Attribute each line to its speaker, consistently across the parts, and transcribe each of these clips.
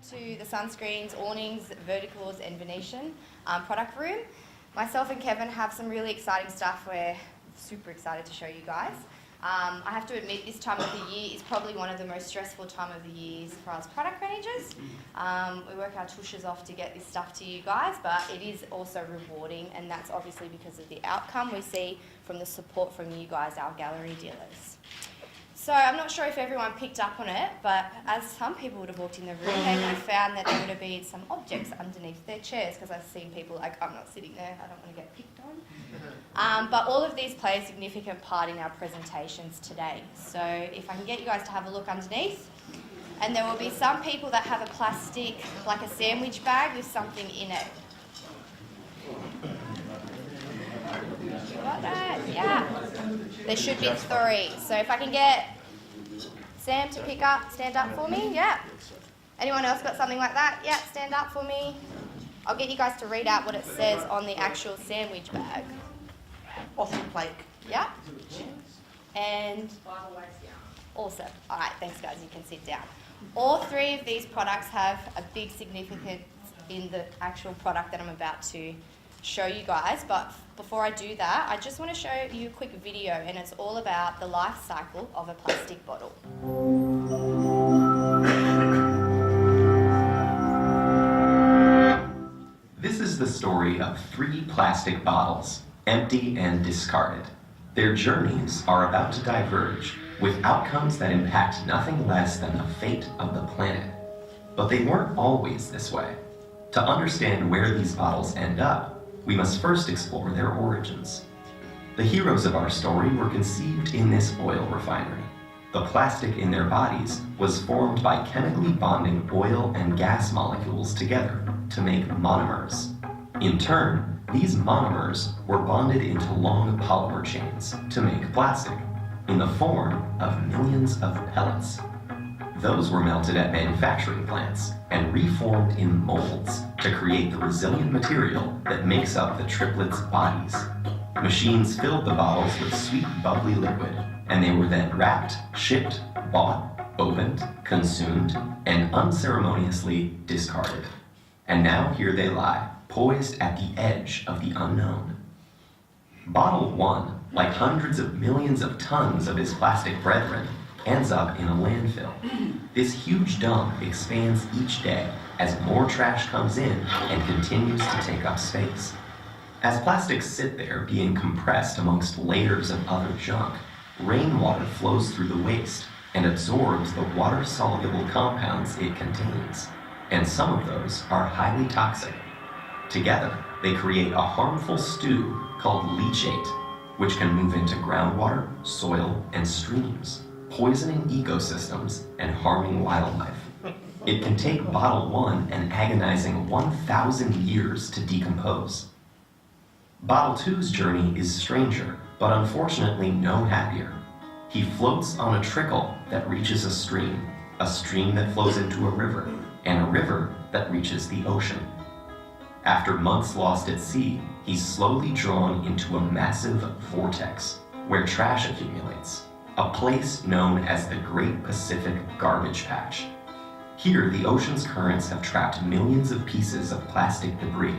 Speaker 1: to the Sunscreens, awnings, verticals and Venetian product room. Myself and Kevin have some really exciting stuff we're super excited to show you guys. I have to admit this time of the year is probably one of the most stressful time of the years for us product managers. We work our tushes off to get this stuff to you guys, but it is also rewarding, and that's obviously because of the outcome we see from the support from you guys, our gallery dealers. So I'm not sure if everyone picked up on it, but as some people would have walked in the room, they would have found that there would have been some objects underneath their chairs, because I've seen people like, I'm not sitting there, I don't want to get picked on. But all of these play a significant part in our presentations today. So if I can get you guys to have a look underneath, and there will be some people that have a plastic, like a sandwich bag with something in it. You got that? Yeah. There should be 3. So if I can get Sam to stand up for me, yeah. Anyone else got something like that? Yeah, stand up for me. I'll get you guys to read out what it says on the actual sandwich bag.
Speaker 2: Awesome plate.
Speaker 1: Yeah. And awesome. All right, thanks guys, you can sit down. All 3 of these products have a big significance in the actual product that I'm about to show you guys, but before I do that, I just want to show you a quick video, and it's all about the life cycle of a plastic bottle.
Speaker 3: This is the story of 3 plastic bottles, empty and discarded. Their journeys are about to diverge, with outcomes that impact nothing less than the fate of the planet. But they weren't always this way. To understand where these bottles end up, we must first explore their origins. The heroes of our story were conceived in this oil refinery. The plastic in their bodies was formed by chemically bonding oil and gas molecules together to make monomers. In turn, these monomers were bonded into long polymer chains to make plastic in the form of millions of pellets. Those were melted at manufacturing plants and reformed in molds to create the resilient material that makes up the triplets' bodies. Machines filled the bottles with sweet, bubbly liquid, and they were then wrapped, shipped, bought, opened, consumed, and unceremoniously discarded. And now here they lie, poised at the edge of the unknown. Bottle 1, like hundreds of millions of tons of his plastic brethren, ends up in a landfill. This huge dump expands each day as more trash comes in and continues to take up space. As plastics sit there being compressed amongst layers of other junk, rainwater flows through the waste and absorbs the water-soluble compounds it contains, and some of those are highly toxic. Together, they create a harmful stew called leachate, which can move into groundwater, soil, and streams, poisoning ecosystems and harming wildlife. It can take bottle 1 an agonizing 1,000 years to decompose. Bottle 2's journey is stranger, but unfortunately no happier. He floats on a trickle that reaches a stream that flows into a river, and a river that reaches the ocean. After months lost at sea, he's slowly drawn into a massive vortex where trash accumulates, a place known as the Great Pacific Garbage Patch. Here, the ocean's currents have trapped millions of pieces of plastic debris.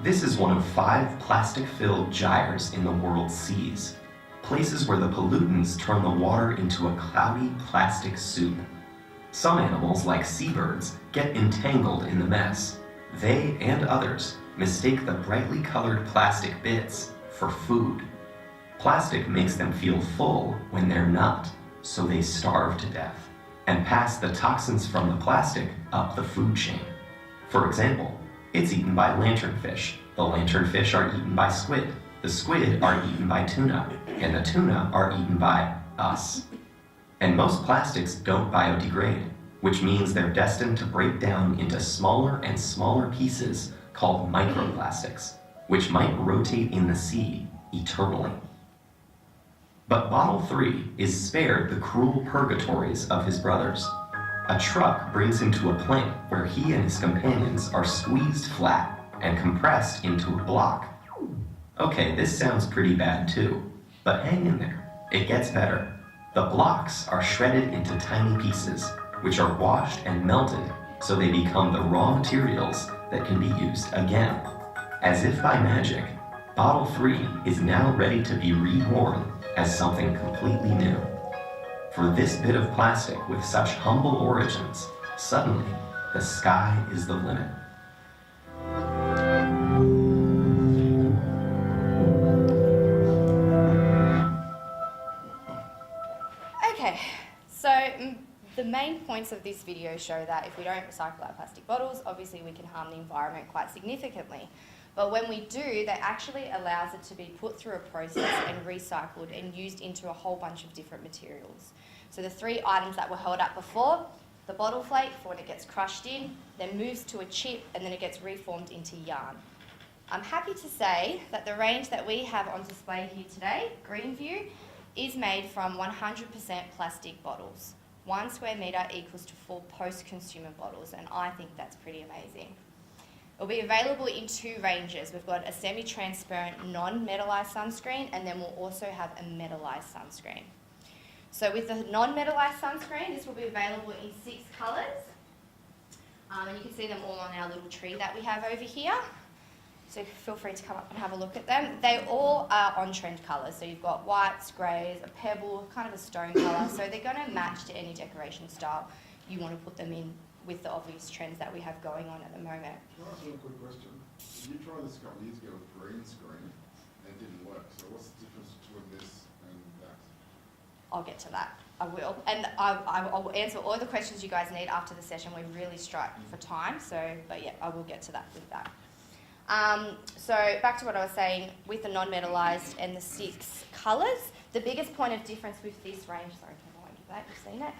Speaker 3: This is one of 5 plastic-filled gyres in the world's seas, places where the pollutants turn the water into a cloudy plastic soup. Some animals, like seabirds, get entangled in the mess. They and others mistake the brightly colored plastic bits for food. Plastic makes them feel full when they're not, so they starve to death and pass the toxins from the plastic up the food chain. For example, it's eaten by lanternfish. The lanternfish are eaten by squid. The squid are eaten by tuna, and the tuna are eaten by us. And most plastics don't biodegrade, which means they're destined to break down into smaller and smaller pieces called microplastics, which might rotate in the sea eternally. But Bottle 3 is spared the cruel purgatories of his brothers. A truck brings him to a plant where he and his companions are squeezed flat and compressed into a block. Okay, this sounds pretty bad too, but hang in there, it gets better. The blocks are shredded into tiny pieces, which are washed and melted so they become the raw materials that can be used again. As if by magic, Bottle 3 is now ready to be reborn as something completely new. For this bit of plastic with such humble origins, suddenly, the sky is the limit.
Speaker 1: Okay, so the main points of this video show that if we don't recycle our plastic bottles, obviously we can harm the environment quite significantly. But when we do, that actually allows it to be put through a process and recycled and used into a whole bunch of different materials. So the 3 items that were held up before, the bottle flake for when it gets crushed in, then moves to a chip, and then it gets reformed into yarn. I'm happy to say that the range that we have on display here today, Greenview, is made from 100% plastic bottles. 1 square metre equals to 4 post-consumer bottles, and I think that's pretty amazing. It'll be available in 2 ranges. We've got a semi-transparent non-metallised sunscreen, and then we'll also have a metallised sunscreen. So with the non-metallised sunscreen, this will be available in 6 colours. And you can see them all on our little tree that we have over here. So feel free to come up and have a look at them. They all are on-trend colours. So you've got whites, greys, a pebble, kind of a stone colour. So they're going to match to any decoration style you want to put them in with the obvious trends that we have going on at the moment.
Speaker 4: Can I ask you a quick question? You tried this a couple of years ago with green screen and it didn't work. So what's the difference between this and that?
Speaker 1: I'll get to that. I will. And I'll answer all the questions you guys need after the session. We're really strapped for time. But yeah, I will get to that with that. So back to what I was saying, with the non-metallised and the 6 colours, the biggest point of difference with this range, sorry, I won't do that, you've seen it,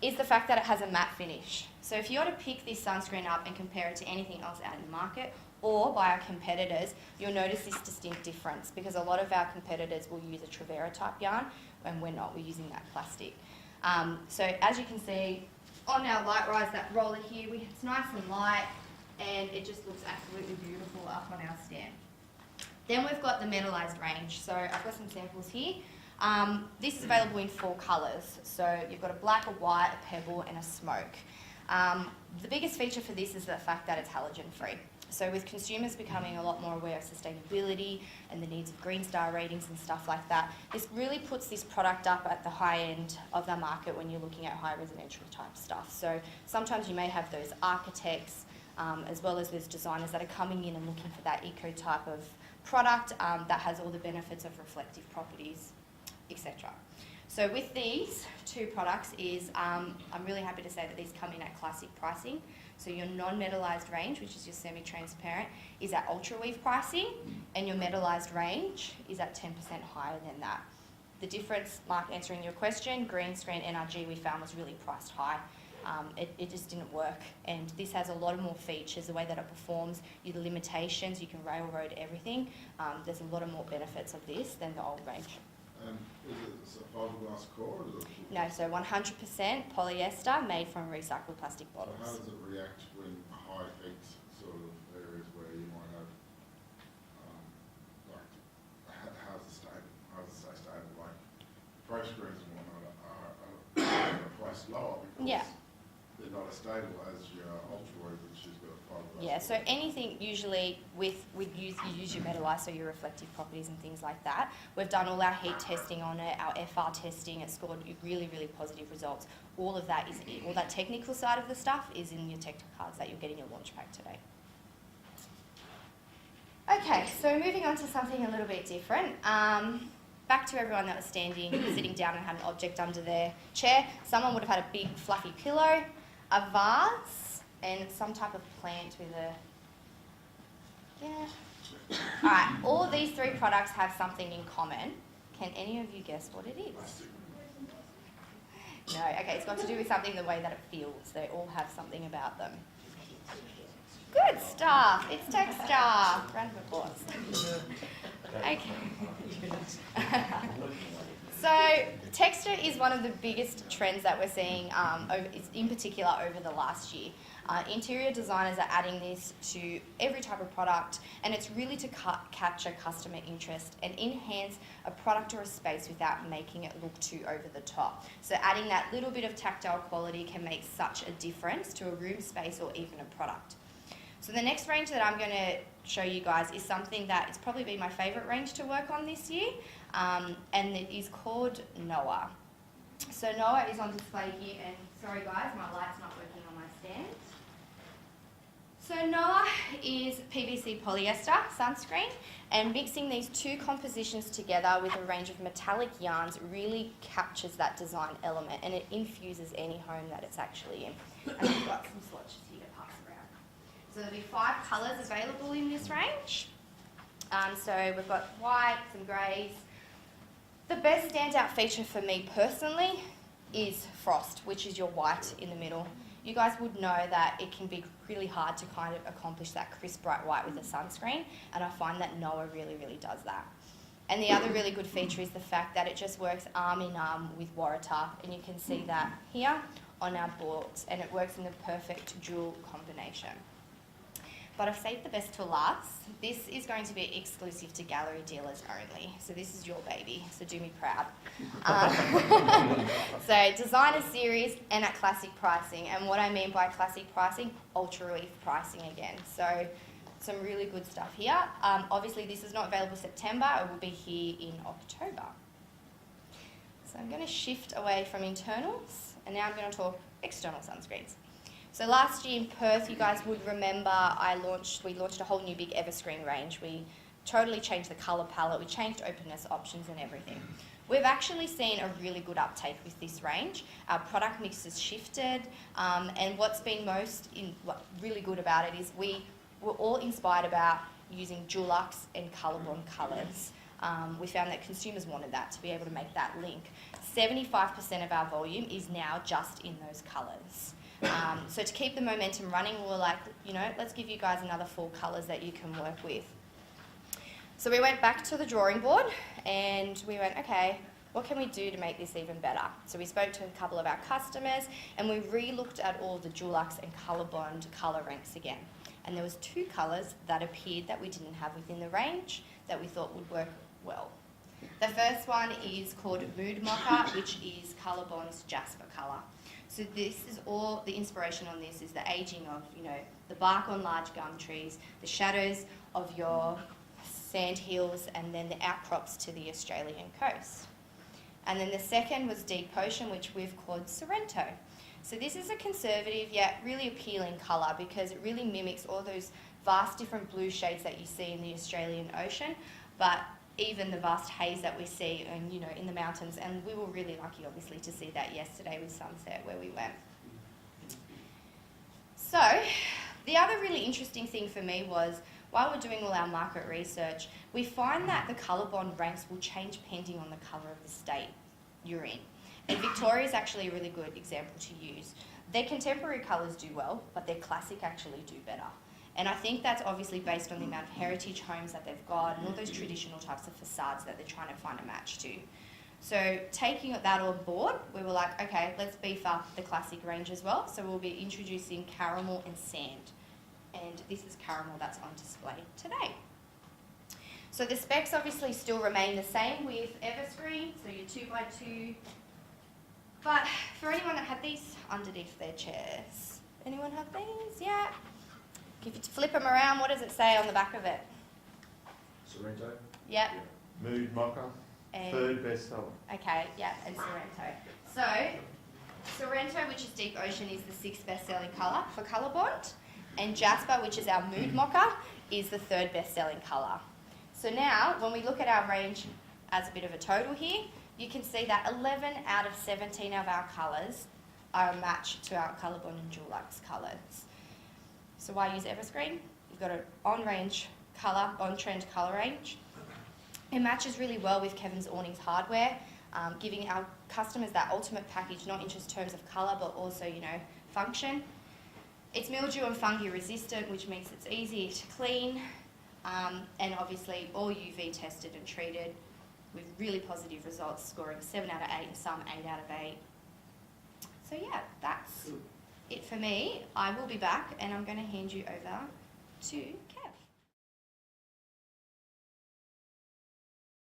Speaker 1: is the fact that it has a matte finish. So if you were to pick this sunscreen up and compare it to anything else out in the market or by our competitors, you'll notice this distinct difference because a lot of our competitors will use a Trevera type yarn and we're not, we're using that plastic. So as you can see on our light rise, that roller here, it's nice and light and it just looks absolutely beautiful up on our stand. Then we've got the metallised range. So I've got some samples here. This is available in 4 colours. So you've got a black, a white, a pebble and a smoke. The biggest feature for this is the fact that it's halogen free. So with consumers becoming a lot more aware of sustainability and the needs of Green Star ratings and stuff like that, this really puts this product up at the high end of the market when you're looking at high residential type stuff. So sometimes you may have those architects as well as those designers that are coming in and looking for that eco type of product that has all the benefits of reflective properties, etc. So with these 2 products I'm really happy to say that these come in at classic pricing. So your non-metallised range, which is your semi-transparent, is at ultra weave pricing, and your metallised range is at 10% higher than that. The difference, Mark, answering your question, green screen NRG we found was really priced high. It just didn't work, and this has a lot of more features, the way that it performs, the limitations, you can railroad everything. There's a lot of more benefits of this than the old range.
Speaker 4: Is it a fiberglass core? Or is it
Speaker 1: No, so 100% polyester made from recycled plastic bottles.
Speaker 4: How does it react when high heat sort of areas where you might have, how's it stay stable? Like pro screens and whatnot are priced lower because they're not as stable as your ultra wave, which has got a fiberglass.
Speaker 1: Yeah, so anything usually you use your metallised, so your reflective properties and things like that. We've done all our heat testing on it, our FR testing, it scored really, really positive results. All of that all that technical side of the stuff is in your technical cards that you'll get in your launch pack today. Okay, so moving on to something a little bit different. Back to everyone that was sitting down and had an object under their chair. Someone would have had a big fluffy pillow, a vase, and some type of plant with Alright, all these 3 products have something in common. Can any of you guess what it is? No, okay, it's got to do with something the way that it feels. They all have something about them. Good stuff. It's texture. Round of applause. Okay. So texture is one of the biggest trends that we're seeing, in particular over the last year. Interior designers are adding this to every type of product, and it's really to capture customer interest and enhance a product or a space without making it look too over the top. So adding that little bit of tactile quality can make such a difference to a room space or even a product. So the next range that I'm going to show you guys is something that it's probably been my favourite range to work on this year, and it is called Noah. So Noah is on display here, and sorry guys, my light's not working on my stand. So Noah is PVC polyester sunscreen, and mixing these two compositions together with a range of metallic yarns really captures that design element, and it infuses any home that it's actually in. And we've got some swatches here to pass around. So there'll be 5 colours available in this range. So we've got whites and greys. The best standout feature for me personally is frost, which is your white in the middle. You guys would know that it can be really hard to kind of accomplish that crisp bright white with a sunscreen, and I find that Noah really, really does that. And the other really good feature is the fact that it just works arm in arm with Waratah, and you can see that here on our boards, and it works in the perfect dual combination. But I've saved the best till last. This is going to be exclusive to gallery dealers only. So this is your baby, so do me proud. So designer series and at classic pricing. And what I mean by classic pricing, ultra relief pricing again. So some really good stuff here. Obviously this is not available September, it will be here in October. So I'm going to shift away from internals, and now I'm going to talk external sunscreens. So last year in Perth, you guys would remember we launched a whole new big Everscreen range. We totally changed the colour palette, we changed openness options and everything. We've actually seen a really good uptake with this range. Our product mix has shifted, and what's been really good about it is we were all inspired about using Dulux and Colorbond colours. We found that consumers wanted that, to be able to make that link. 75% of our volume is now just in those colours. So to keep the momentum running, we were like, let's give you guys another 4 colours that you can work with. So we went back to the drawing board and we went, okay, what can we do to make this even better? So we spoke to a couple of our customers and we re-looked at all the Dulux and Colorbond colour ranks again. And there was 2 colours that appeared that we didn't have within the range that we thought would work well. The first one is called Mood Mocha, which is Colorbond's Jasper colour. So this is all, the inspiration on this is the ageing of, the bark on large gum trees, the shadows of your sand hills, and then the outcrops to the Australian coast. And then the second was Deep Ocean, which we've called Sorrento. So this is a conservative yet really appealing colour because it really mimics all those vast different blue shades that you see in the Australian Ocean, but even the vast haze that we see in the mountains, and we were really lucky obviously to see that yesterday with sunset where we went. So the other really interesting thing for me was while we're doing all our market research, we find that the Colorbond ranks will change depending on the colour of the state you're in. And Victoria is actually a really good example to use. Their contemporary colours do well, but their classic actually do better. And I think that's obviously based on the amount of heritage homes that they've got and all those traditional types of facades that they're trying to find a match to. So taking that on board, we were like, okay, let's beef up the classic range as well. So we'll be introducing caramel and sand. And this is caramel that's on display today. So the specs obviously still remain the same with Everscreen, so your 2x2. But for anyone that had these underneath their chairs, anyone have these? Yeah. If you flip them around, what does it say on the back of it?
Speaker 5: Sorrento.
Speaker 1: Yep.
Speaker 5: Mood Mocha.
Speaker 1: And
Speaker 5: 3rd bestseller.
Speaker 1: okay, yeah, and Sorrento. So, Sorrento, which is Deep Ocean, is the 6th best-selling colour for Colorbond, and Jasper, which is our Mood Mocha, is the 3rd best-selling colour. So now, when we look at our range as a bit of a total here, you can see that 11 out of 17 of our colours are a match to our Colorbond and Dulux colours. So why use Everscreen? You've got an on-range colour, on-trend colour range. It matches really well with Kevin's Awnings hardware, giving our customers that ultimate package, not in just terms of colour, but also, function. It's mildew and fungi resistant, which means it's easy to clean, and obviously all UV tested and treated with really positive results, scoring 7 out of 8 and some 8 out of 8. So yeah, that's it for me. I will be back and I'm going to hand you over to Kev.